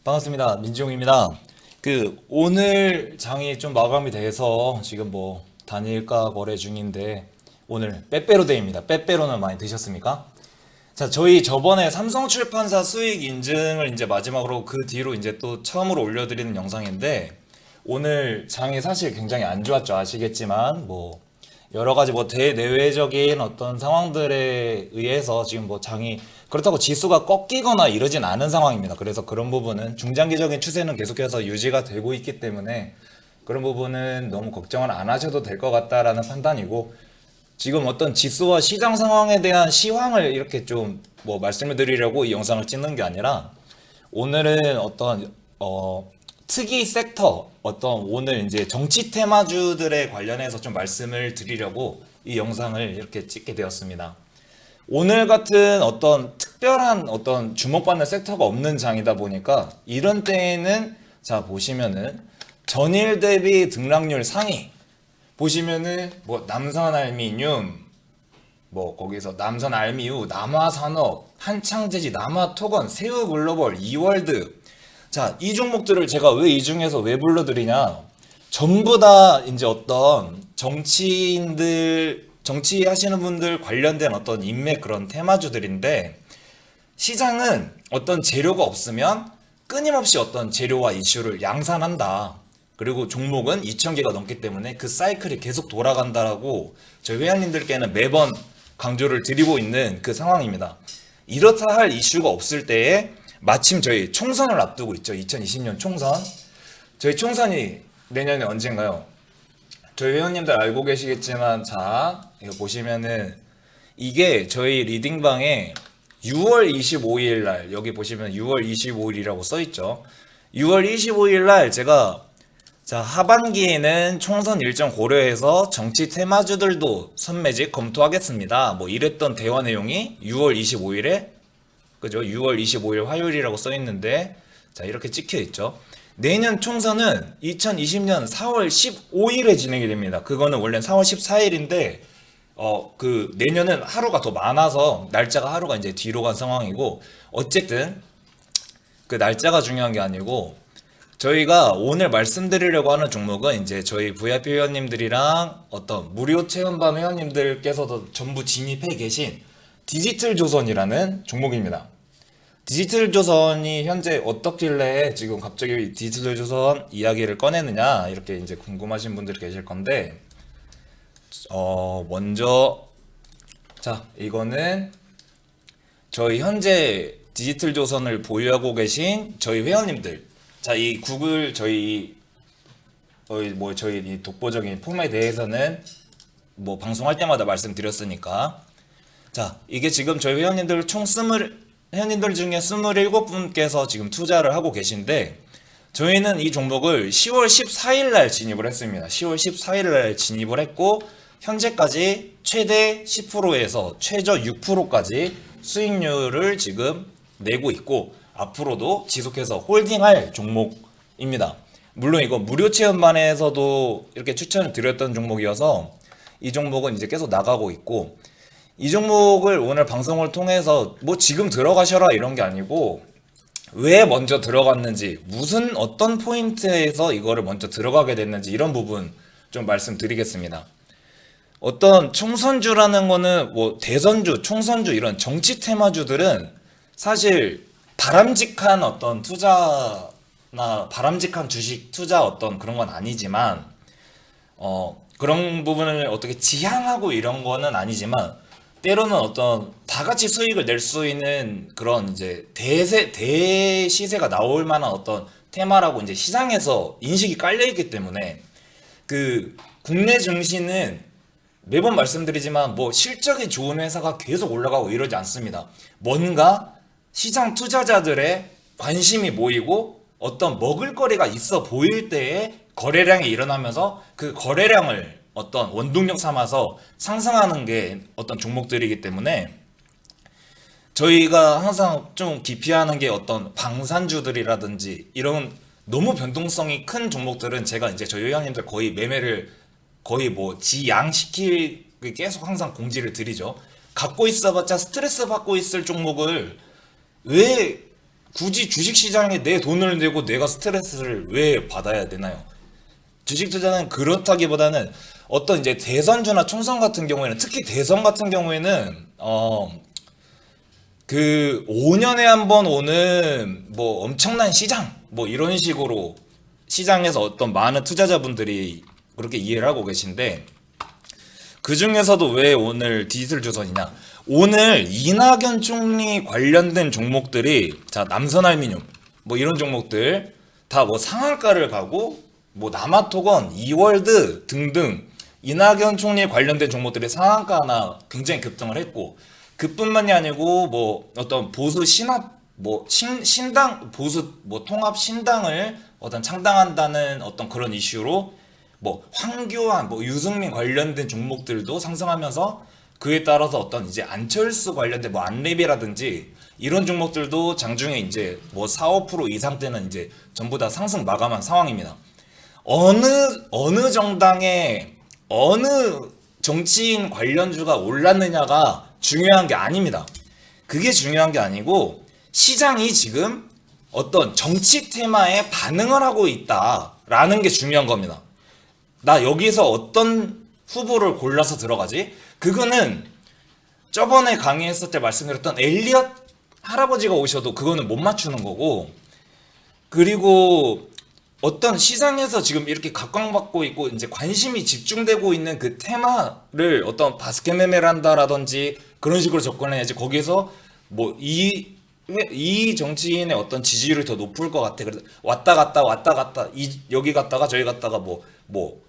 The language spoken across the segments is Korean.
반갑습니다. 민지용입니다. 오늘 장이 좀 마감이 돼서 지금 뭐 단일가 거래 중인데 오늘 빼빼로데이입니다. 빼빼로는 많이 드셨습니까? 자, 저희 저번에 삼성출판사 수익 인증을 이제 마지막으로 그 뒤로 이제 또 처음으로 올려드리는 영상인데 오늘 장이 사실 굉장히 안 좋았죠. 아시겠지만 뭐 여러 가지 뭐 대내외적인 어떤 상황들에 의해서 지금 뭐 장이 그렇다고 지수가 꺾이거나 이러진 않은 상황입니다. 그래서 그런 부분은 중장기적인 추세는 계속해서 유지가 되고 있기 때문에 그런 부분은 너무 걱정을 안 하셔도 될 것 같다라는 판단이고 지금 어떤 지수와 시장 상황에 대한 시황을 이렇게 좀 뭐 말씀을 드리려고 이 영상을 찍는 게 아니라 오늘은 어떤 특이 섹터 어떤 오늘 이제 정치 테마주들에 관련해서 좀 말씀을 드리려고 이 영상을 이렇게 찍게 되었습니다. 오늘 같은 어떤 특별한 어떤 주목받는 섹터가 없는 장이다 보니까 이런 때에는 자 보시면은 전일 대비 등락률 상위 보시면은 뭐 남선알미늄 뭐 거기서 남선알미우 남화산업 한창제지 남화토건 새우글로벌 이월드 자 이 종목들을 제가 왜 이 중에서 왜 불러드리냐 전부 다 이제 어떤 정치인들 정치하시는 분들 관련된 어떤 인맥 그런 테마주들인데 시장은 어떤 재료가 없으면 끊임없이 어떤 재료와 이슈를 양산한다. 그리고 종목은 2,000개가 넘기 때문에 그 사이클이 계속 돌아간다라고 저희 회원님들께는 매번 강조를 드리고 있는 그 상황입니다. 이렇다 할 이슈가 없을 때에 마침 저희 총선을 앞두고 있죠. 2020년 총선. 저희 총선이 내년에 언젠가요? 저희 회원님들 알고 계시겠지만 자 이거 보시면은 이게 저희 리딩방에 6월 25일 날 여기 보시면 6월 25일이라고 써 있죠. 6월 25일 날 제가 자 하반기에는 총선 일정 고려해서 정치 테마주들도 선매직 검토하겠습니다. 뭐 이랬던 대화 내용이 6월 25일에 그죠? 6월 25일 화요일이라고 써 있는데 자 이렇게 찍혀 있죠. 내년 총선은 2020년 4월 15일에 진행이 됩니다. 그거는 원래 4월 14일인데 내년은 하루가 더 많아서 날짜가 하루가 이제 뒤로 간 상황이고 어쨌든 그 날짜가 중요한 게 아니고 저희가 오늘 말씀드리려고 하는 종목은 이제 저희 VIP 회원님들이랑 어떤 무료 체험반 회원님들께서도 전부 진입해 계신 디지털 조선이라는 종목입니다. 디지털 조선이 현재 어떻길래 지금 갑자기 디지털 조선 이야기를 꺼내느냐 이렇게 이제 궁금하신 분들이 계실 건데 먼저 자 이거는 저희 현재 디지털 조선을 보유하고 계신 저희 회원님들 자 이 구글 저희 저희 이 독보적인 폼에 대해서는 뭐 방송할 때마다 말씀드렸으니까 자 이게 지금 저희 회원님들 총 20 회원님들 중에 27분께서 지금 투자를 하고 계신데 저희는 이 종목을 10월 14일 날 진입을 했습니다. 10월 14일 날 진입을 했고 현재까지 최대 10%에서 최저 6%까지 수익률을 지금 내고 있고 앞으로도 지속해서 홀딩할 종목입니다. 물론 이거 무료 체험반에서도 이렇게 추천을 드렸던 종목이어서 이 종목은 이제 계속 나가고 있고 이 종목을 오늘 방송을 통해서 뭐 지금 들어가셔라 이런 게 아니고 왜 먼저 들어갔는지 무슨 어떤 포인트에서 이거를 먼저 들어가게 됐는지 이런 부분 좀 말씀드리겠습니다. 어떤 총선주라는 거는 뭐 대선주, 총선주 이런 정치 테마주들은 사실 바람직한 어떤 투자나 바람직한 주식 투자 어떤 그런 건 아니지만 그런 부분을 어떻게 지향하고 이런 거는 아니지만 때로는 어떤 다 같이 수익을 낼 수 있는 그런 이제 대시세가 나올 만한 어떤 테마라고 이제 시장에서 인식이 깔려 있기 때문에 그 국내 증시는 매번 말씀드리지만 뭐 실적이 좋은 회사가 계속 올라가고 이러지 않습니다. 뭔가 시장 투자자들의 관심이 모이고 어떤 먹을거리가 있어 보일 때에 거래량이 일어나면서 그 거래량을 어떤 원동력 삼아서 상승하는 게 어떤 종목들이기 때문에 저희가 항상 좀 기피하는 게 어떤 방산주들이라든지 이런 너무 변동성이 큰 종목들은 제가 이제 저희 회원님들 거의 매매를 거의 뭐 지양시키는 계속 항상 공지를 드리죠. 갖고 있어봤자 스트레스 받고 있을 종목을 왜 굳이 주식시장에 내 돈을 내고 내가 스트레스를 왜 받아야 되나요? 주식 투자는 그렇다기보다는 어떤 이제 대선주나 총선 같은 경우에는, 특히 대선 같은 경우에는 그 5년에 한 번 오는 뭐 엄청난 시장 뭐 이런 식으로 시장에서 어떤 많은 투자자분들이 그렇게 이해를 하고 계신데, 그 중에서도 왜 오늘 디지털 조선이냐, 오늘 이낙연 총리 관련된 종목들이, 자, 남선알미늄 뭐 이런 종목들 다 뭐 상한가를 가고, 뭐 남아토건, 이월드 등등 이낙연 총리 관련된 종목들이 상한가나 굉장히 급등을 했고, 그뿐만이 아니고 뭐 어떤 보수 신합 뭐 신당 보수 뭐 통합 신당을 어떤 창당한다는 어떤 그런 이슈로 뭐 황교안 뭐 유승민 관련된 종목들도 상승하면서, 그에 따라서 어떤 이제 안철수 관련된 뭐 안랩이라든지 이런 종목들도 장중에 이제 뭐 4, 5% 이상대는 이제 전부 다 상승 마감한 상황입니다. 어느 정당의 어느 정치인 관련주가 올랐느냐가 중요한 게 아닙니다. 그게 중요한 게 아니고, 시장이 지금 어떤 정치 테마에 반응을 하고 있다라는 게 중요한 겁니다. 나 여기서 어떤 후보를 골라서 들어가지? 그거는 저번에 강의했을 때 말씀드렸던 엘리엇 할아버지가 오셔도 그거는 못 맞추는 거고, 그리고 어떤 시장에서 지금 이렇게 각광받고 있고 이제 관심이 집중되고 있는 그 테마를 어떤 바스켓 매매를 한다라든지 그런 식으로 접근해야지, 거기서 뭐 이 정치인의 어떤 지지율이 더 높을 것 같아, 그래서 왔다 갔다 여기 갔다가 저기 갔다가 뭐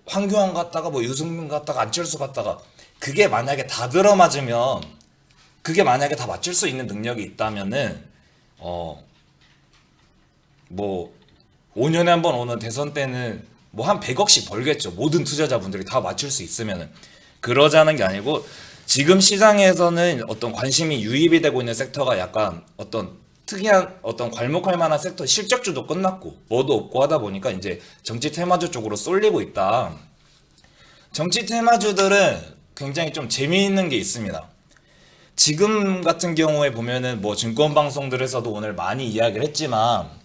황교안 갔다가 뭐 유승민 갔다가 안철수 갔다가, 그게 만약에 다 들어맞으면, 그게 만약에 다 맞출 수 있는 능력이 있다면은 뭐 5년에 한 번 오는 대선 때는 뭐 한 100억씩 벌겠죠. 모든 투자자분들이 다 맞출 수 있으면은. 그러자는 게 아니고, 지금 시장에서는 어떤 관심이 유입이 되고 있는 섹터가 약간 어떤 특이한 어떤 괄목할 만한 섹터, 실적주도 끝났고 뭐도 없고 하다 보니까 이제 정치 테마주 쪽으로 쏠리고 있다. 정치 테마주들은 굉장히 좀 재미있는 게 있습니다. 지금 같은 경우에 보면은 뭐 증권 방송들에서도 오늘 많이 이야기를 했지만,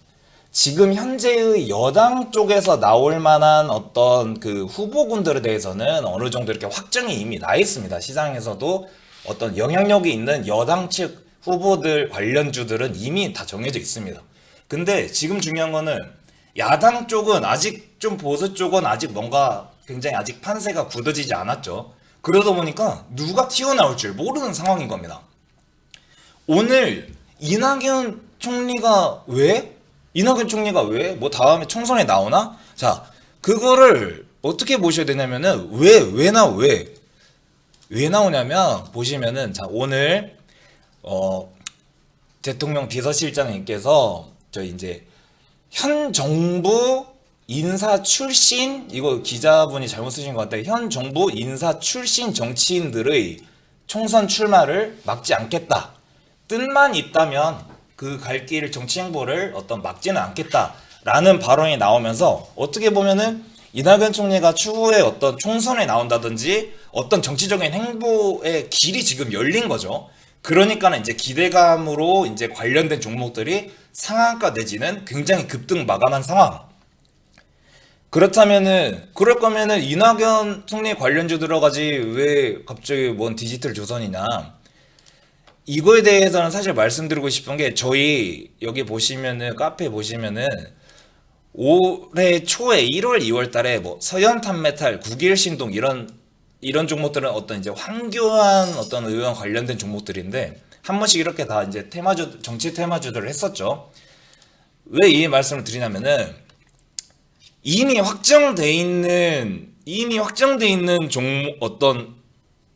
지금 현재의 여당 쪽에서 나올 만한 어떤 그 후보군들에 대해서는 어느 정도 이렇게 확정이 이미 나 있습니다. 시장에서도 어떤 영향력이 있는 여당 측 후보들 관련주들은 이미 다 정해져 있습니다. 근데 지금 중요한 거는 야당 쪽은 아직, 좀 보수 쪽은 아직 뭔가 굉장히 아직 판세가 굳어지지 않았죠. 그러다 보니까 누가 튀어나올 줄 모르는 상황인 겁니다. 오늘 이낙연 총리가 왜? 뭐 다음에 총선에 나오나? 자, 그거를 어떻게 보셔야 되냐면은, 왜 나오냐면, 보시면은, 자, 오늘 대통령 비서실장님께서 저 이제 현 정부 인사 출신, 이거 기자분이 잘못 쓰신 것 같아요. 현 정부 인사 출신 정치인들의 총선 출마를 막지 않겠다. 뜻만 있다면 그 갈 길 정치 행보를 어떤 막지는 않겠다라는 발언이 나오면서, 어떻게 보면은 이낙연 총리가 추후에 어떤 총선에 나온다든지 어떤 정치적인 행보의 길이 지금 열린 거죠. 그러니까는 이제 기대감으로 이제 관련된 종목들이 상한가 내지는 굉장히 급등 마감한 상황. 그렇다면은, 그럴 거면은 이낙연 총리 관련주 들어가지 왜 갑자기 뭔 디지털 조선이냐. 이거에 대해서는 사실 말씀드리고 싶은 게, 저희 여기 보시면은 카페 보시면은 올해 초에 1월, 2월 달에 뭐 서현탄메탈, 국일신동 이런 종목들은 어떤 이제 황교안 어떤 의원 관련된 종목들인데, 한 번씩 이렇게 다 이제 테마주, 정치 테마주들을 했었죠. 왜 이 말씀을 드리냐면은, 이미 확정돼 있는 종목,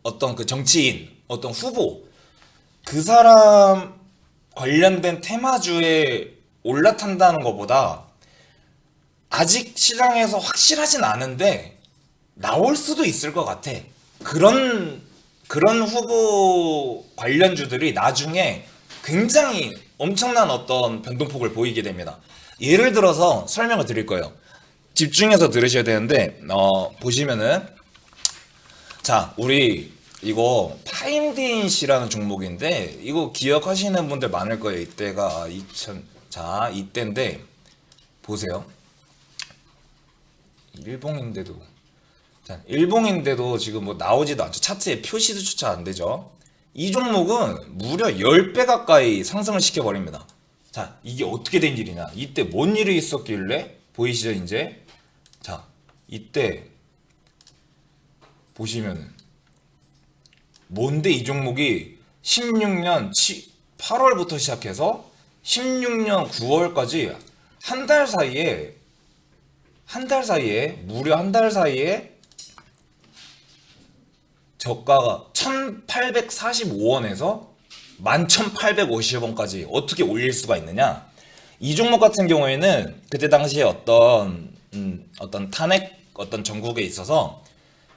어떤 그 정치인, 어떤 후보, 그 사람 관련된 테마주에 올라탄다는 것보다, 아직 시장에서 확실하진 않은데 나올 수도 있을 것 같아. 그런 후보 관련주들이 나중에 굉장히 엄청난 어떤 변동폭을 보이게 됩니다. 예를 들어서 설명을 드릴 거예요. 집중해서 들으셔야 되는데, 보시면은, 자, 우리 이거 파인드인시라는 종목인데 이거 기억하시는 분들 많을 거예요. 이때가 2000, 자 이때인데 보세요. 일봉인데도, 자, 일봉인데도 지금 뭐 나오지도 않죠. 차트에 표시조차 안 되죠. 이 종목은 무려 10배 가까이 상승을 시켜버립니다. 자, 이게 어떻게 된 일이냐? 이때 뭔 일이 있었길래? 보이시죠, 이제? 자, 이때 보시면은 뭔데 이 종목이 16년 8월부터 시작해서 16년 9월까지 한 달 사이에 무려 한 달 사이에 저가가 1845원에서 11,850원까지 어떻게 올릴 수가 있느냐? 이 종목 같은 경우에는 그때 당시에 어떤 탄핵 어떤 전국에 있어서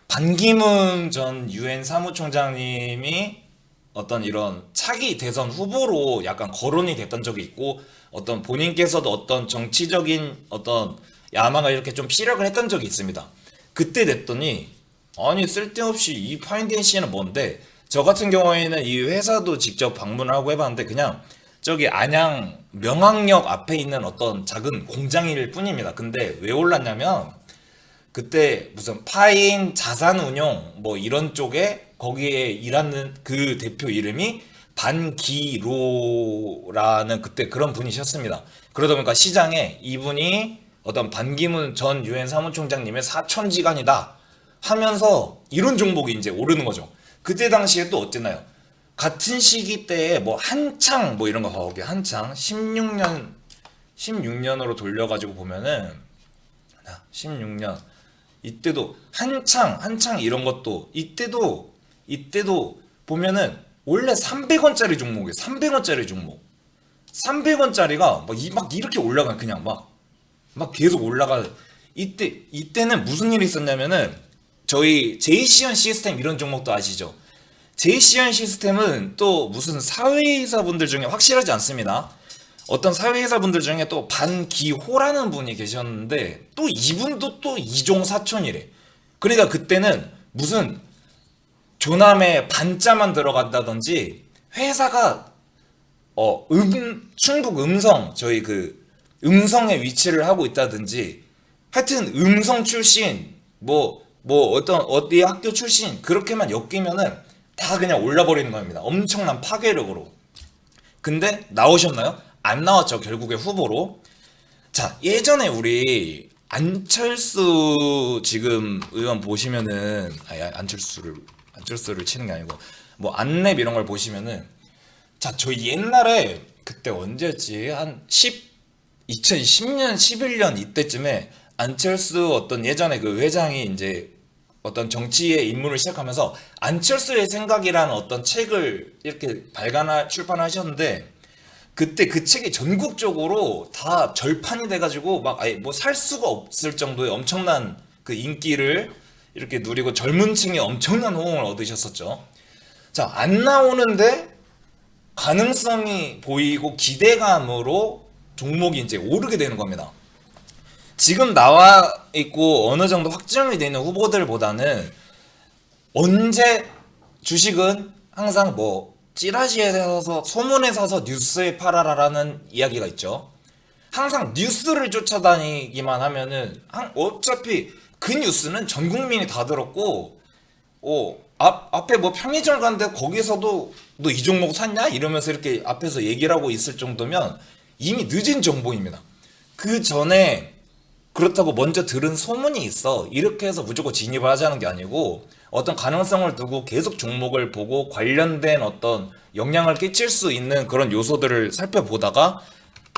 반기문 전 유엔 사무총장님이 어떤 이런 차기 대선 후보로 약간 거론이 됐던 적이 있고, 어떤 본인께서도 어떤 정치적인 어떤 야망을 이렇게 좀 피력을 했던 적이 있습니다. 그때 됐더니 아니 쓸데없이 이 파인드인시는 뭔데, 저 같은 경우에는 이 회사도 직접 방문을 하고 해봤는데 그냥 저기 안양 명학역 앞에 있는 어떤 작은 공장일 뿐입니다. 근데 왜 올랐냐면 그때 무슨 파인 자산운용 뭐 이런 쪽에 거기에 일하는 그 대표 이름이 반기로라는 그때 그런 분이셨습니다. 그러다 보니까 시장에 이분이 어떤 반기문 전 유엔 사무총장님의 사촌지간이다 하면서 이런 종목이 이제 오르는 거죠. 그때 당시에 또 어땠나요? 같은 시기 때에 뭐 한창 뭐 이런 거 봐볼게요. 한창 16년으로 돌려가지고 보면은 16년 이때도 한창 이런 것도 이때도 보면은 원래 300원짜리 종목이에요. 300원짜리 종목. 300원짜리가 막 이렇게 올라가, 그냥 막 계속 올라가. 이때는 무슨 일이 있었냐면은 저희 제이시언 시스템 이런 종목도 아시죠? 제이시언 시스템은 또 무슨 사회이사분들 중에 확실하지 않습니다. 어떤 사회이사분들 중에 또 반기호라는 분이 계셨는데 또 이분도 또 이종 사촌이래. 그러니까 그때는 무슨 조남에 반자만 들어간다든지 회사가 충북 음성 저희 그 음성에 위치를 하고 있다든지 하여튼 음성 출신 뭐 어떤 어디 학교 출신 그렇게만 엮이면은 다 그냥 올라버리는 겁니다. 엄청난 파괴력으로. 근데 나오셨나요? 안 나왔죠. 결국에 후보로. 자, 예전에 우리 안철수 지금 의원 보시면은 안철수를 치는 게 아니고 뭐 안랩 이런 걸 보시면은, 자, 저희 옛날에 그때 언제였지? 한 2010년 11년 이때쯤에 안철수 어떤 예전에 그 회장이 이제 어떤 정치의 입문을 시작하면서 안철수의 생각이라는 어떤 책을 이렇게 출판하셨는데, 그때 그 책이 전국적으로 다 절판이 돼가지고 막 아예 뭐 살 수가 없을 정도의 엄청난 그 인기를 이렇게 누리고 젊은 층이 엄청난 호응을 얻으셨었죠. 자, 안 나오는데 가능성이 보이고 기대감으로 종목이 이제 오르게 되는 겁니다. 지금 나와 있고 어느 정도 확정이 되는 후보들보다는 언제 주식은 항상 뭐 찌라시에 사서 소문에 사서 뉴스에 팔아라라는 이야기가 있죠. 항상 뉴스를 쫓아다니기만 하면은 어차피 그 뉴스는 전 국민이 다 들었고, 앞에 뭐 편의점 갔는데 거기서도 너 이 종목 샀냐? 이러면서 이렇게 앞에서 얘기를 하고 있을 정도면 이미 늦은 정보입니다. 그 전에 그렇다고 먼저 들은 소문이 있어 이렇게 해서 무조건 진입을 하자는 게 아니고, 어떤 가능성을 두고 계속 종목을 보고 관련된 어떤 영향을 끼칠 수 있는 그런 요소들을 살펴보다가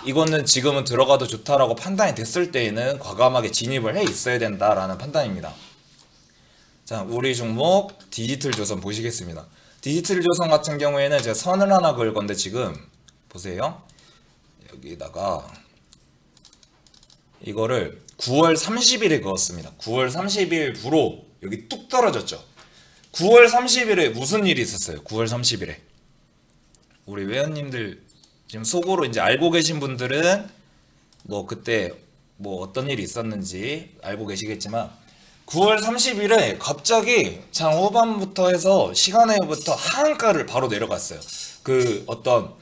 이거는 지금은 들어가도 좋다라고 판단이 됐을 때에는 과감하게 진입을 해 있어야 된다라는 판단입니다. 자, 우리 종목 디지털조선 보시겠습니다. 디지털조선 같은 경우에는 제가 선을 하나 그을 건데 지금 보세요. 여기다가 이거를 9월 30일에 그었습니다. 9월 30일부로 여기 뚝 떨어졌죠. 9월 30일에 무슨 일이 있었어요? 9월 30일에 우리 회원님들 지금 속으로 이제 알고 계신 분들은 뭐 그때 뭐 어떤 일이 있었는지 알고 계시겠지만, 9월 30일에 갑자기 장 후반부터 해서 시간외부터 하한가를 바로 내려갔어요. 그 어떤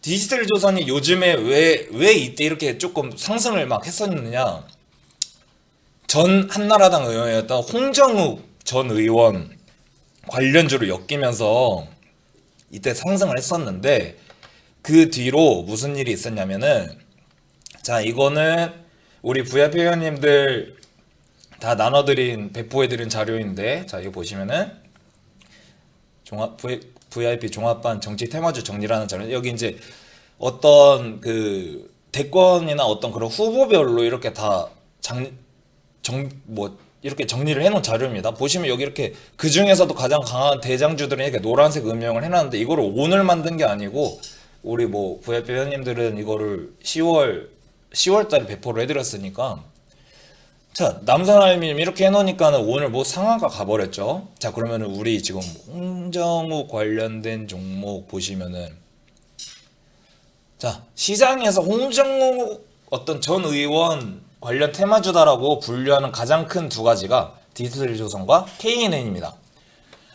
디지털 조선이 요즘에 왜 이때 이렇게 조금 상승을 막 했었느냐. 전 한나라당 의원이었던 홍정욱 전 의원 관련주를 엮이면서 이때 상승을 했었는데, 그 뒤로 무슨 일이 있었냐면은, 자, 이거는 우리 VIP 회원님들 다 나눠드린, 배포해드린 자료인데, 자, 이거 보시면은 VIP 종합반 정치 테마주 정리라는 자료. 여기 이제 어떤 그 대권이나 어떤 그런 후보별로 이렇게 다 이렇게 정리를 해놓은 자료입니다. 보시면 여기 이렇게 그 중에서도 가장 강한 대장주들은 이렇게 노란색 음영을 해놨는데, 이거를 오늘 만든 게 아니고 우리 뭐 VIP 회원님들은 이거를 10월 달에 배포를 해드렸으니까. 자, 남선알미님 이렇게 해놓으니까는 오늘 뭐 상한가 가버렸죠. 자, 그러면은 우리 지금 홍정욱 관련된 종목 보시면은, 자, 시장에서 홍정욱 어떤 전 의원 관련 테마주다라고 분류하는 가장 큰 두 가지가 디지털 조선과 KNN입니다.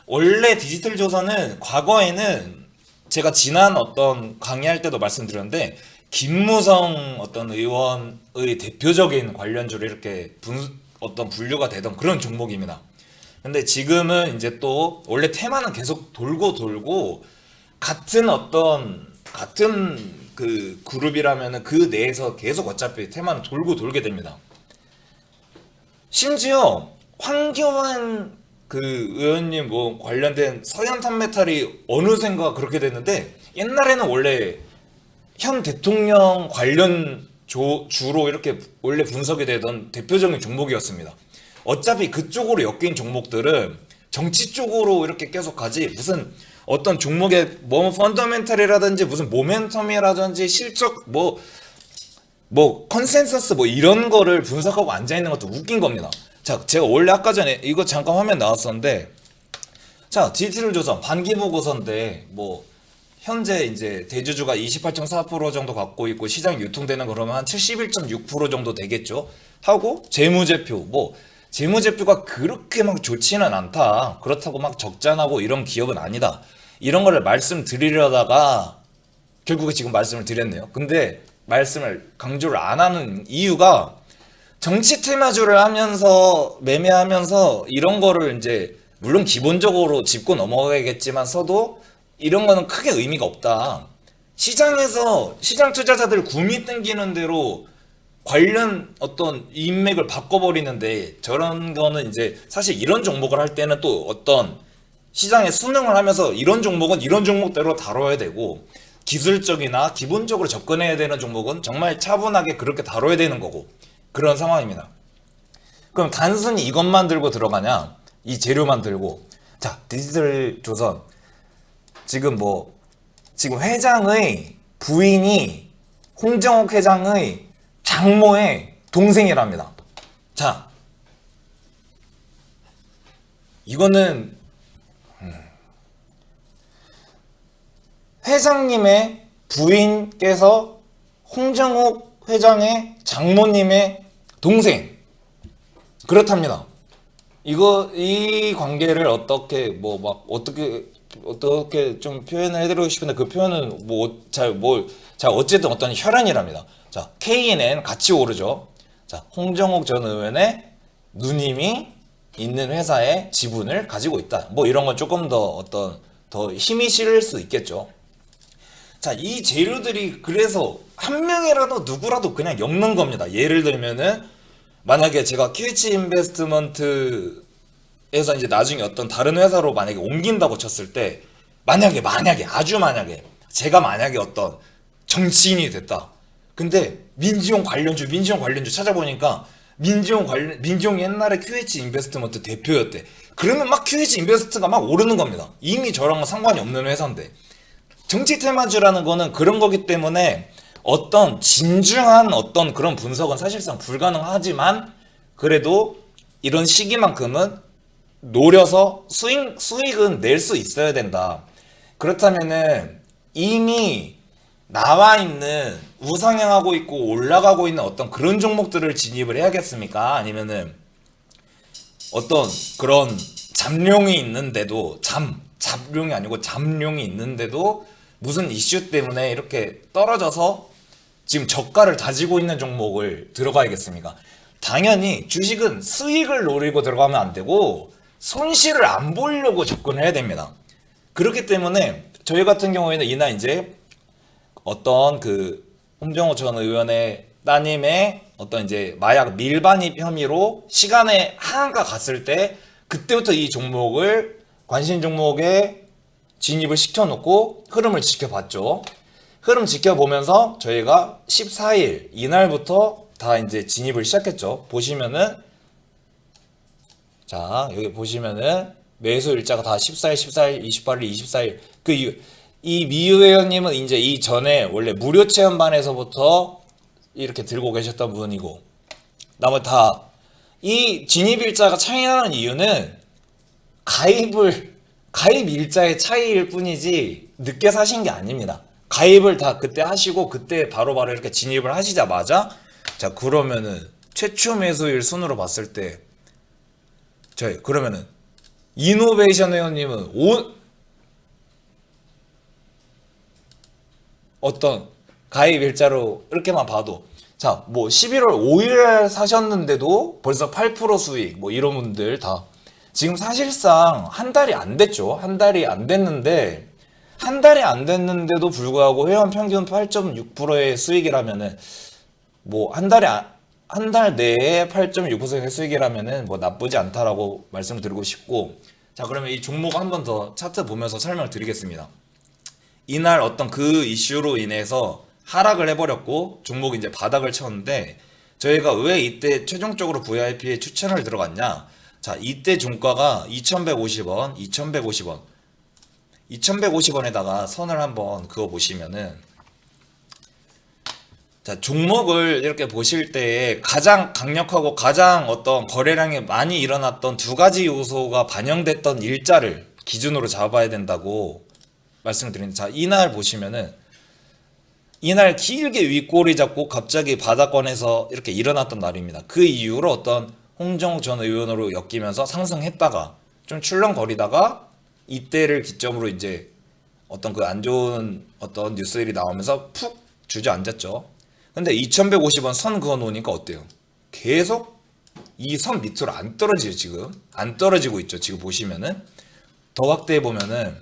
원래 디지털 조선은 과거에는 제가 지난 어떤 강의할 때도 말씀드렸는데, 김무성 어떤 의원의 대표적인 관련주로 이렇게 어떤 분류가 되던 그런 종목입니다. 근데 지금은 이제 또 원래 테마는 계속 돌고 같은 그 그룹이라면은 그 내에서 계속 어차피 테마는 돌게 됩니다. 심지어 황교안 그 의원님 뭐 관련된 서현탄메탈이 어느샌가 그렇게 됐는데, 옛날에는 원래 현 대통령 관련 주로 이렇게 원래 분석이 되던 대표적인 종목이었습니다. 어차피 그쪽으로 엮인 종목들은 정치 쪽으로 이렇게 계속 가지, 무슨 어떤 종목의 뭐 펀더멘탈이라든지 무슨 모멘텀이라든지 실적 뭐 컨센서스 뭐 이런 거를 분석하고 앉아있는 것도 웃긴 겁니다. 자, 제가 원래 아까 전에 이거 잠깐 화면 나왔었는데, 자, 디지털 조선 반기 보고서인데 뭐 현재 이제 대주주가 28.4% 정도 갖고 있고 시장 유통되는 그러면 한 71.6% 정도 되겠죠. 하고 재무제표, 뭐 재무제표가 그렇게 막 좋지는 않다, 그렇다고 막 적자나고 이런 기업은 아니다, 이런 거를 말씀드리려다가 결국에 지금 말씀을 드렸네요. 근데 말씀을 강조를 안 하는 이유가, 정치 테마주를 하면서 매매하면서 이런 거를 이제 물론 기본적으로 짚고 넘어가겠지만서도 이런 거는 크게 의미가 없다. 시장에서 시장 투자자들 구미 땡기는 대로 관련 어떤 인맥을 바꿔버리는데, 저런 거는 이제 사실 이런 종목을 할 때는 또 어떤 시장에 순응을 하면서 이런 종목은 이런 종목대로 다뤄야 되고, 기술적이나 기본적으로 접근해야 되는 종목은 정말 차분하게 그렇게 다뤄야 되는 거고, 그런 상황입니다. 그럼 단순히 이것만 들고 들어가냐, 이 재료만 들고. 자, 디지털 조선 지금 회장의 부인이 홍정욱 회장의 장모의 동생이랍니다. 자, 이거는 회장님의 부인께서 홍정욱 회장의 장모님의 동생, 그렇답니다. 이 관계를 어떻게 어떻게 좀 표현을 해드리고 싶은데, 그 표현은 어쨌든 어떤 혈연이랍니다. 자, KNN 같이 오르죠. 자, 홍정욱 전 의원의 누님이 있는 회사의 지분을 가지고 있다, 뭐 이런 건 조금 더 힘이 실을 수 있겠죠. 자, 이 재료들이 그래서 한 명이라도 누구라도 그냥 엮는 겁니다. 예를 들면은 만약에 제가 QH 인베스트먼트에서 이제 나중에 어떤 다른 회사로 만약에 옮긴다고 쳤을 때, 만약에 제가 만약에 어떤 정치인이 됐다. 근데 민지용 관련주 찾아보니까 민지용 옛날에 QH 인베스트먼트 대표였대. 그러면 막 QH 인베스트가 막 오르는 겁니다. 이미 저랑은 상관이 없는 회사인데. 정치 테마주라는 거는 그런 거기 때문에 어떤 진중한 어떤 그런 분석은 사실상 불가능하지만, 그래도 이런 시기만큼은 노려서 수익은 낼 수 있어야 된다. 그렇다면은 이미 나와 있는 우상향하고 있고 올라가고 있는 어떤 그런 종목들을 진입을 해야겠습니까? 아니면은 어떤 그런 잡룡이 있는데도 잡룡이 아니고 잡룡이 있는데도 무슨 이슈 때문에 이렇게 떨어져서 지금 저가를 다지고 있는 종목을 들어가야겠습니까? 당연히 주식은 수익을 노리고 들어가면 안 되고 손실을 안 보려고 접근해야 됩니다. 그렇기 때문에 저희 같은 경우에는 이날 이제 어떤 그 홍정호 전 의원의 따님의 어떤 이제 마약 밀반입 혐의로 시간에 하한가 갔을 때 그때부터 이 종목을 관심 종목에 진입을 시켜놓고 흐름을 지켜봤죠. 흐름 지켜보면서 저희가 14일 이날부터 다 이제 진입을 시작했죠. 보시면은 자 여기 보시면은 매수 일자가 다 14일, 14일, 28일, 24일 이 미유 회원님은 이제 이 전에 원래 무료 체험반에서부터 이렇게 들고 계셨던 분이고 나머지 다 이 진입 일자가 차이 나는 이유는 가입 일자의 차이일 뿐이지 늦게 사신 게 아닙니다. 가입을 다 그때 하시고 그때 바로바로 이렇게 진입을 하시자마자 자 그러면은 최초 매수일 순으로 봤을 때 저희 그러면은 이노베이션 회원님은 어떤 가입 일자로 이렇게만 봐도 자 뭐 11월 5일 사셨는데도 벌써 8% 수익 뭐 이런 분들 다 지금 사실상 한 달이 안 됐죠. 한 달이 안 됐는데 한 달이 안 됐는데도 불구하고 회원 평균 8.6%의 수익이라면은 뭐 한 달 내에 8.6%의 수익이라면은 뭐 나쁘지 않다라고 말씀을 드리고 싶고 자 그러면 이 종목 한 번 더 차트 보면서 설명을 드리겠습니다. 이날 어떤 그 이슈로 인해서 하락을 해버렸고 종목이 이제 바닥을 쳤는데 저희가 왜 이때 최종적으로 VIP에 추천을 들어갔냐 자 이때 종가가 2150원 2150원 2150원에다가 선을 한번 그어 보시면은 자 종목을 이렇게 보실 때에 가장 강력하고 가장 어떤 거래량이 많이 일어났던 두 가지 요소가 반영됐던 일자를 기준으로 잡아야 된다고 말씀을 드리는데 자 이날 보시면은 이날 길게 윗꼬리 잡고 갑자기 바닥권에서 이렇게 일어났던 날입니다. 그 이후로 어떤 홍정호 전 의원으로 엮이면서 상승했다가 좀 출렁거리다가 이때를 기점으로 이제 어떤 그 안 좋은 어떤 뉴스들이 나오면서 푹 주저앉았죠. 근데 2150원 선 그어 놓으니까 어때요? 계속 이 선 밑으로 안 떨어지죠. 지금 안 떨어지고 있죠. 지금 보시면은 더 확대해 보면은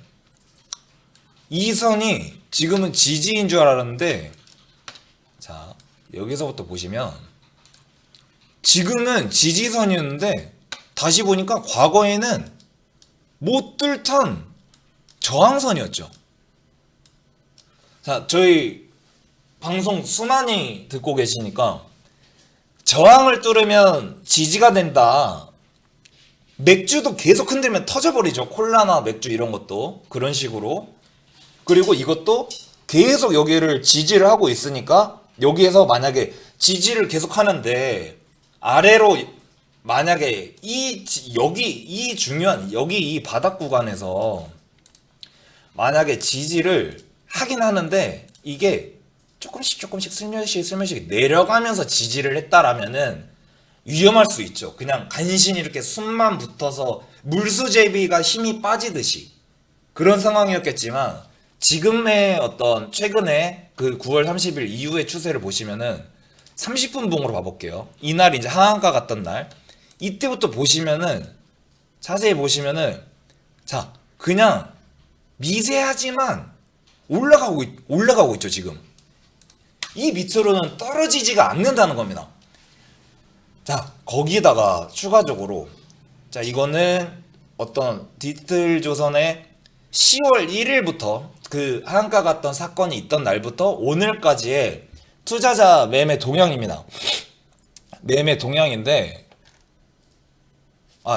이 선이 지금은 지지인 줄 알았는데 자 여기서부터 보시면 지금은 지지선이었는데 다시 보니까 과거에는 못 뚫던 저항선이었죠. 자 저희 방송 수많이 듣고 계시니까 저항을 뚫으면 지지가 된다. 맥주도 계속 흔들면 터져버리죠. 콜라나 맥주 이런 것도 그런 식으로. 그리고 이것도 계속 여기를 지지를 하고 있으니까 여기에서 만약에 지지를 계속 하는데 아래로 만약에 여기 중요한 여기 이 바닥 구간에서 만약에 지지를 하긴 하는데 이게 조금씩 슬며시 내려가면서 지지를 했다라면은 위험할 수 있죠. 그냥 간신히 이렇게 숨만 붙어서 물수제비가 힘이 빠지듯이 그런 상황이었겠지만 지금의 어떤 최근에 그 9월 30일 이후의 추세를 보시면은 30분 봉으로 봐볼게요. 이날 이제 하한가 갔던 날 이때부터 보시면은 자세히 보시면은 자 그냥 미세하지만 올라가고 있죠. 지금 이 밑으로는 떨어지지가 않는다는 겁니다. 자 거기다가 추가적으로 자 이거는 어떤 디지털조선의 10월 1일부터 그 하한가 갔던 사건이 있던 날부터 오늘까지의 투자자 매매 동향입니다. 매매 동향인데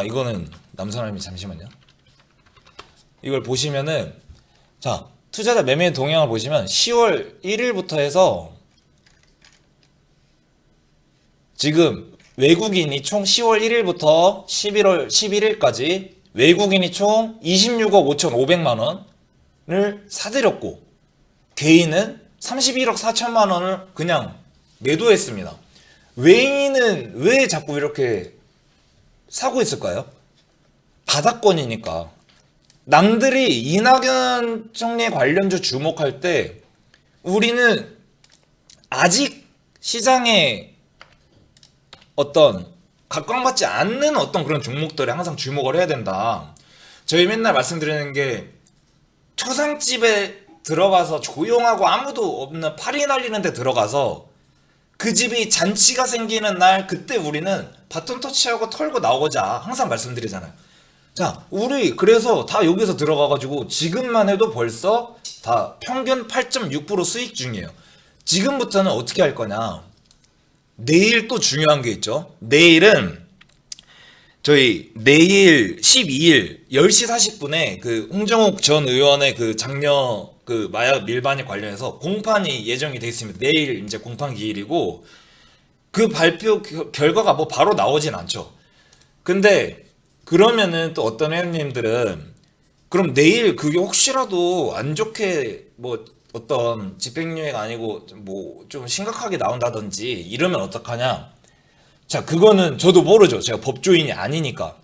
이거는 남사람이 잠시만요. 이걸 보시면은 자 투자자 매매 동향을 보시면 10월 1일부터 해서 지금 외국인이 총 10월 1일부터 11월 11일까지 외국인이 총 26억 5,500만 원을 사들였고 개인은 31억 4천만 원을 그냥 매도했습니다. 외인은 왜 자꾸 이렇게 사고 있을까요? 바닥권이니까. 남들이 이낙연 총리 관련주 주목할 때 우리는 아직 시장에 어떤 각광받지 않는 어떤 그런 종목들에 항상 주목을 해야 된다. 저희 맨날 말씀드리는 게 초상집에 들어가서 조용하고 아무도 없는 파리 날리는 데 들어가서 그 집이 잔치가 생기는 날 그때 우리는 바톤 터치하고 털고 나오고자 항상 말씀드리잖아요. 자, 우리 그래서 다 여기서 들어가가지고 지금만 해도 벌써 다 평균 8.6% 수익 중이에요. 지금부터는 어떻게 할 거냐? 내일 또 중요한 게 있죠. 내일은 저희 내일 12일 10시 40분에 그 홍정욱 전 의원의 그 장녀 그 마약 밀반입 관련해서 공판이 예정이 돼 있습니다. 내일 이제 공판 기일이고 그 발표 결과가 뭐 바로 나오진 않죠. 근데 그러면은 또 어떤 회원님들은 그럼 내일 그게 혹시라도 안 좋게 뭐 어떤 집행유예가 아니고 뭐 좀 심각하게 나온다든지 이러면 어떡하냐? 자, 그거는 저도 모르죠. 제가 법조인이 아니니까.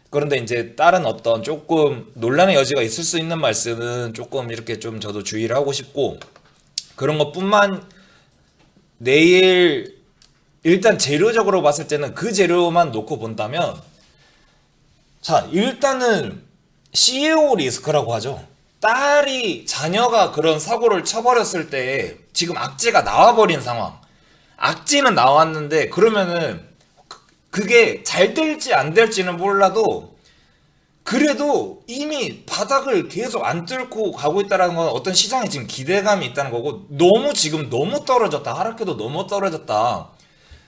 그런데 이제 다른 어떤 조금 논란의 여지가 있을 수 있는 말씀은 조금 이렇게 좀 저도 주의를 하고 싶고 그런 것뿐만 내일 일단 재료적으로 봤을 때는 그 재료만 놓고 본다면 자, 일단은 CEO 리스크라고 하죠. 딸이 자녀가 그런 사고를 쳐버렸을 때 지금 악재가 나와버린 상황. 악재는 나왔는데 그러면은 그게 잘 될지 안 될지는 몰라도 그래도 이미 바닥을 계속 안 뚫고 가고 있다는 건 어떤 시장에 지금 기대감이 있다는 거고 너무 지금 너무 떨어졌다. 하락해도 너무 떨어졌다.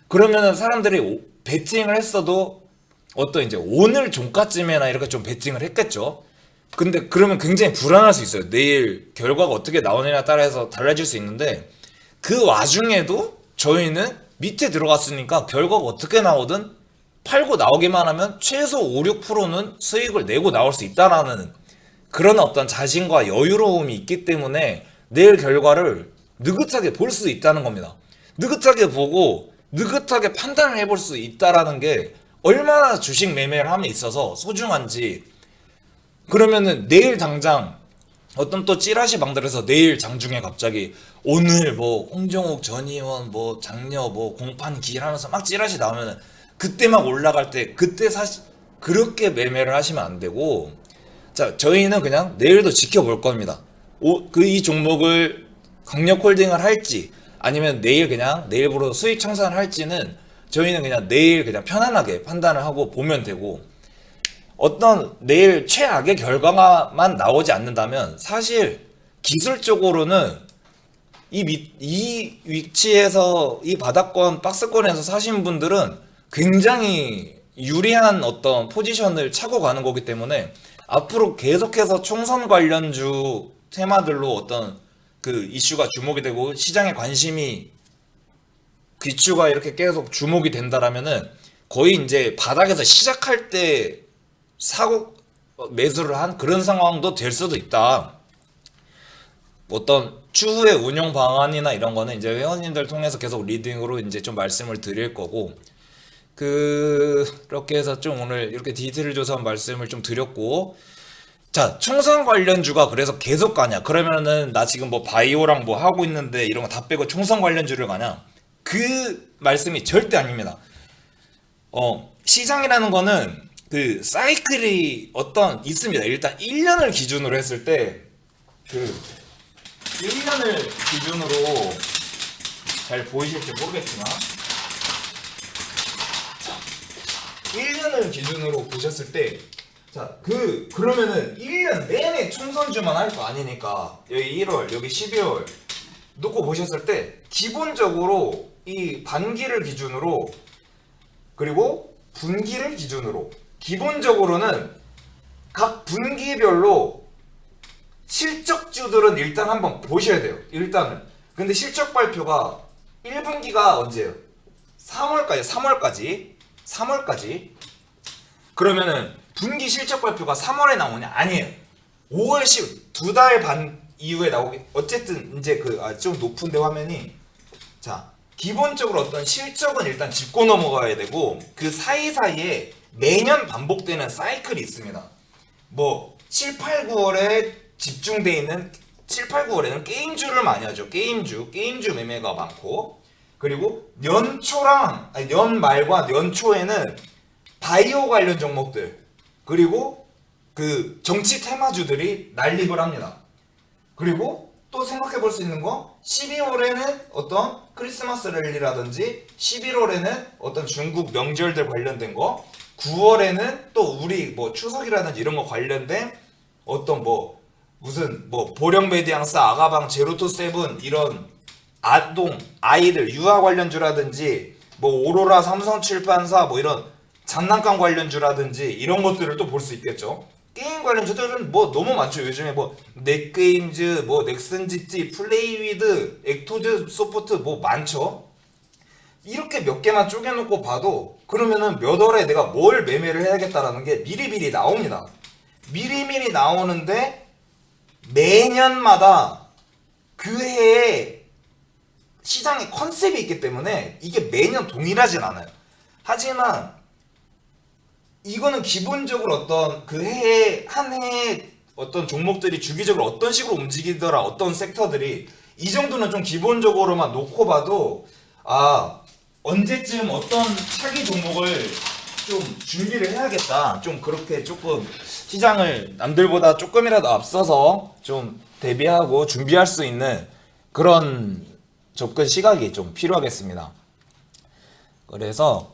그러면은 사람들이 베팅을 했어도 어떤 이제 오늘 종가쯤에나 이렇게 좀 베팅을 했겠죠. 근데 그러면 굉장히 불안할 수 있어요. 내일 결과가 어떻게 나오느냐에 따라서 달라질 수 있는데 그 와중에도 저희는 밑에 들어갔으니까 결과가 어떻게 나오든 팔고 나오기만 하면 최소 5, 6%는 수익을 내고 나올 수 있다라는 그런 어떤 자신과 여유로움이 있기 때문에 내일 결과를 느긋하게 볼 수 있다는 겁니다. 느긋하게 보고 느긋하게 판단을 해볼 수 있다라는 게 얼마나 주식 매매를 함에 있어서 소중한지. 그러면은 내일 당장 어떤 또 찌라시 방들에서 내일 장중에 갑자기 오늘 뭐 홍정욱 전 의원 뭐 장녀 뭐 공판 기일하면서 막 찌라시 나오면은 그때 막 올라갈 때 그때 사실 그렇게 매매를 하시면 안 되고 자 저희는 그냥 내일도 지켜볼 겁니다. 이 종목을 강력홀딩을 할지 아니면 내일 그냥 내일부로 수익 청산을 할지는 저희는 그냥 내일 그냥 편안하게 판단을 하고 보면 되고 어떤 내일 최악의 결과만 나오지 않는다면 사실 기술적으로는 이 위치에서 이 바닥권 박스권에서 사신 분들은 굉장히 유리한 어떤 포지션을 차고 가는 거기 때문에 앞으로 계속해서 총선 관련주 테마들로 어떤 그 이슈가 주목이 되고 시장의 관심이 귀추가 이렇게 계속 주목이 된다라면은 거의 이제 바닥에서 시작할 때 사고 매수를 한 그런 상황도 될 수도 있다. 어떤 추후의 운영 방안이나 이런 거는 이제 회원님들 통해서 계속 리딩으로 이제 좀 말씀을 드릴 거고 그렇게 해서 좀 오늘 이렇게 디테일 조사한 말씀을 좀 드렸고 자 총선 관련주가 그래서 계속 가냐 그러면은 나 지금 뭐 바이오랑 뭐 하고 있는데 이런 거 다 빼고 총선 관련주를 가냐 그 말씀이 절대 아닙니다. 시장이라는 거는 그 사이클이 어떤 있습니다. 일단 1년을 기준으로 했을 때 그 1년을 기준으로 잘 보이실지 모르겠지만 1년을 기준으로 보셨을 때 자, 그러면은 1년 내내 총선주만 할 거 아니니까 여기 1월, 여기 12월 놓고 보셨을 때 기본적으로 이 반기를 기준으로 그리고 분기를 기준으로 기본적으로는 각 분기별로 실적주들은 일단 한번 보셔야 돼요. 일단은. 근데 실적 발표가 1분기가 언제예요? 3월까지. 그러면은 분기 실적 발표가 3월에 나오냐? 아니에요. 5월 10, 2달 반 이후에 나오게. 어쨌든 이제 좀 높은데 화면이 자 기본적으로 어떤 실적은 일단 짚고 넘어가야 되고 그 사이사이에 매년 반복되는 사이클이 있습니다. 뭐 7, 8, 9월에 집중돼 있는 7, 8, 9월에는 게임주를 많이 하죠. 게임주 매매가 많고, 그리고 연말과 연초에는 바이오 관련 종목들, 그리고 그 정치 테마주들이 난립을 합니다. 그리고 또 생각해 볼 수 있는 거, 12월에는 어떤 크리스마스 랠리라든지 11월에는 어떤 중국 명절들 관련된 거, 9월에는 또 우리 뭐 추석이라든지 이런 거 관련된 어떤 뭐 무슨 뭐 보령 메디앙스, 아가방, 제로투 세븐 이런 아동 아이들 유아 관련주라든지 뭐 오로라 삼성출판사 뭐 이런 장난감 관련주라든지 이런 것들을 또 볼 수 있겠죠. 게임 관련주들은 뭐 너무 많죠. 요즘에 뭐 넷게임즈, 뭐 넥슨GT, 플레이위드, 액토즈 소프트 뭐 많죠. 이렇게 몇 개만 쪼개놓고 봐도 그러면은 몇 월에 내가 뭘 매매를 해야겠다라는 게 미리미리 나옵니다. 미리미리 나오는데 매년마다 그 해에 시장의 컨셉이 있기 때문에 이게 매년 동일하진 않아요. 하지만 이거는 기본적으로 어떤 그 해에 한 해에 어떤 종목들이 주기적으로 어떤 식으로 움직이더라, 어떤 섹터들이 이 정도는 좀 기본적으로만 놓고 봐도 언제쯤 어떤 차기 종목을 좀 준비를 해야겠다, 좀 그렇게 조금 시장을 남들보다 조금이라도 앞서서 좀 대비하고 준비할 수 있는 그런 접근 시각이 좀 필요하겠습니다. 그래서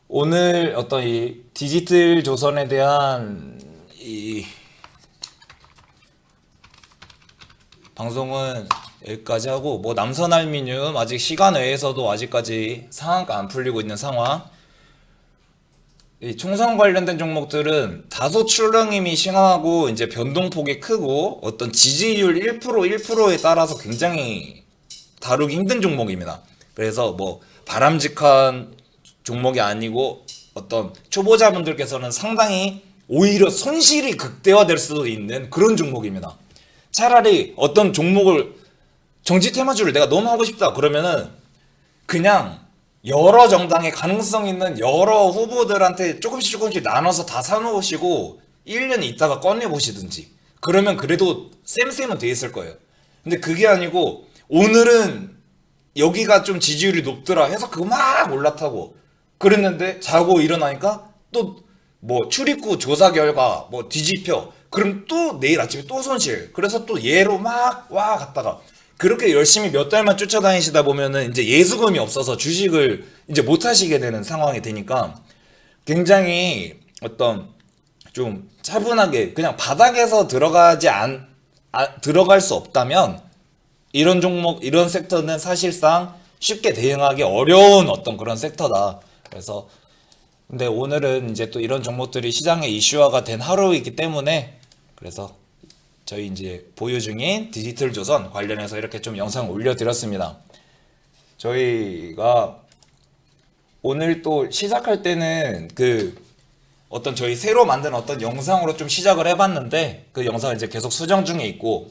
오늘 어떤 이 디지털 조선에 대한 이 방송은 여기까지 하고, 뭐 남선알미늄 아직 시간 외에서도 아직까지 상한가 안 풀리고 있는 상황, 이 총선 관련된 종목들은 다소 출렁임이 심하고 이제 변동폭이 크고 어떤 지지율 1%에 따라서 굉장히 다루기 힘든 종목입니다. 그래서 뭐 바람직한 종목이 아니고 어떤 초보자분들께서는 상당히 오히려 손실이 극대화될 수도 있는 그런 종목입니다. 차라리 어떤 종목을 정치 테마주를 내가 너무 하고 싶다 그러면은 그냥 여러 정당의 가능성 있는 여러 후보들한테 조금씩 나눠서 다 사놓으시고 1년 있다가 꺼내보시든지, 그러면 그래도 쌤은 돼 있을 거예요. 근데 그게 아니고 오늘은 여기가 좀 지지율이 높더라 해서 그거 막 올라타고 그랬는데 자고 일어나니까 또 뭐 출입구 조사 결과 뭐 뒤집혀, 그럼 또 내일 아침에 또 손실, 그래서 또 얘로 막 와 갔다가 그렇게 열심히 몇 달만 쫓아다니시다 보면은 이제 예수금이 없어서 주식을 이제 못 하시게 되는 상황이 되니까 굉장히 어떤 좀 차분하게 그냥 바닥에서 들어갈 수 없다면 이런 종목, 이런 섹터는 사실상 쉽게 대응하기 어려운 어떤 그런 섹터다. 그래서 근데 오늘은 이제 또 이런 종목들이 시장의 이슈화가 된 하루이기 때문에, 그래서 저희 이제 보유 중인 디지털 조선 관련해서 이렇게 좀 영상 올려드렸습니다. 저희가 오늘 또 시작할 때는 그 어떤 저희 새로 만든 어떤 영상으로 좀 시작을 해봤는데 그 영상을 이제 계속 수정 중에 있고,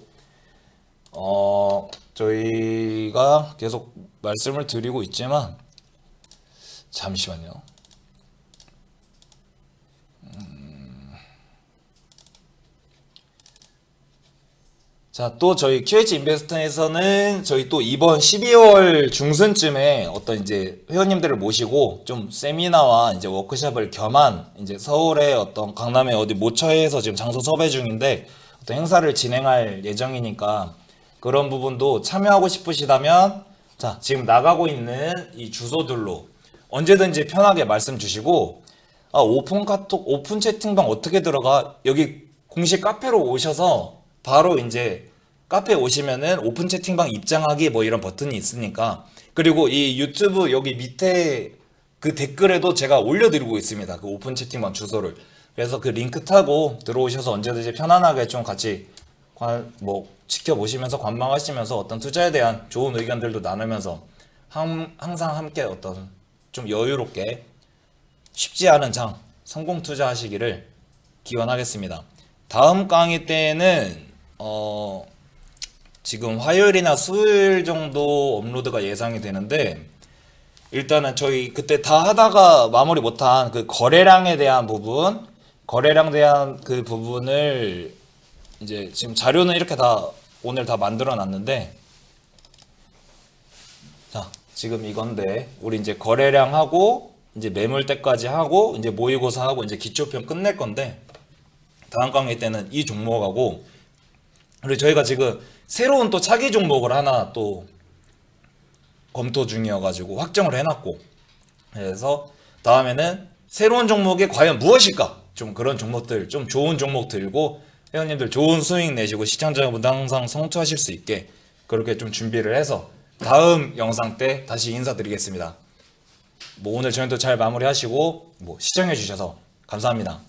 저희가 계속 말씀을 드리고 있지만 잠시만요. 자, 또 저희 QH 인베스트에서는 저희 또 이번 12월 중순쯤에 어떤 이제 회원님들을 모시고 좀 세미나와 이제 워크숍을 겸한 이제 서울의 어떤 강남의 어디 모처에서 지금 장소 섭외 중인데 어떤 행사를 진행할 예정이니까 그런 부분도 참여하고 싶으시다면 자, 지금 나가고 있는 이 주소들로 언제든지 편하게 말씀 주시고, 오픈 카톡, 오픈 채팅방 어떻게 들어가? 여기 공식 카페로 오셔서 바로 이제 카페에 오시면은 오픈 채팅방 입장하기 뭐 이런 버튼이 있으니까, 그리고 이 유튜브 여기 밑에 그 댓글에도 제가 올려드리고 있습니다. 그 오픈 채팅방 주소를. 그래서 그 링크 타고 들어오셔서 언제든지 편안하게 좀 같이 지켜보시면서 관망하시면서 어떤 투자에 대한 좋은 의견들도 나누면서 항상 함께 어떤 좀 여유롭게 쉽지 않은 장 성공 투자하시기를 기원하겠습니다. 다음 강의 때는 지금 화요일이나 수요일 정도 업로드가 예상이 되는데 일단은 저희 그때 다 하다가 마무리 못한 그 거래량에 대한 부분, 거래량 대한 그 부분을 이제 지금 자료는 이렇게 다 오늘 다 만들어 놨는데, 자, 지금 이건데 우리 이제 거래량하고 이제 매물대까지 하고 이제 모의고사하고 이제 기초편 끝낼 건데, 다음 강의 때는 이 종목하고, 그리고 저희가 지금 새로운 또 차기 종목을 하나 또 검토 중이어가지고 확정을 해놨고, 그래서 다음에는 새로운 종목이 과연 무엇일까? 좀 그런 종목들, 좀 좋은 종목 들고 회원님들 좋은 수익 내시고 시청자분들 항상 성투하실 수 있게 그렇게 좀 준비를 해서 다음 영상 때 다시 인사드리겠습니다. 뭐 오늘 저녁도 잘 마무리하시고 뭐 시청해 주셔서 감사합니다.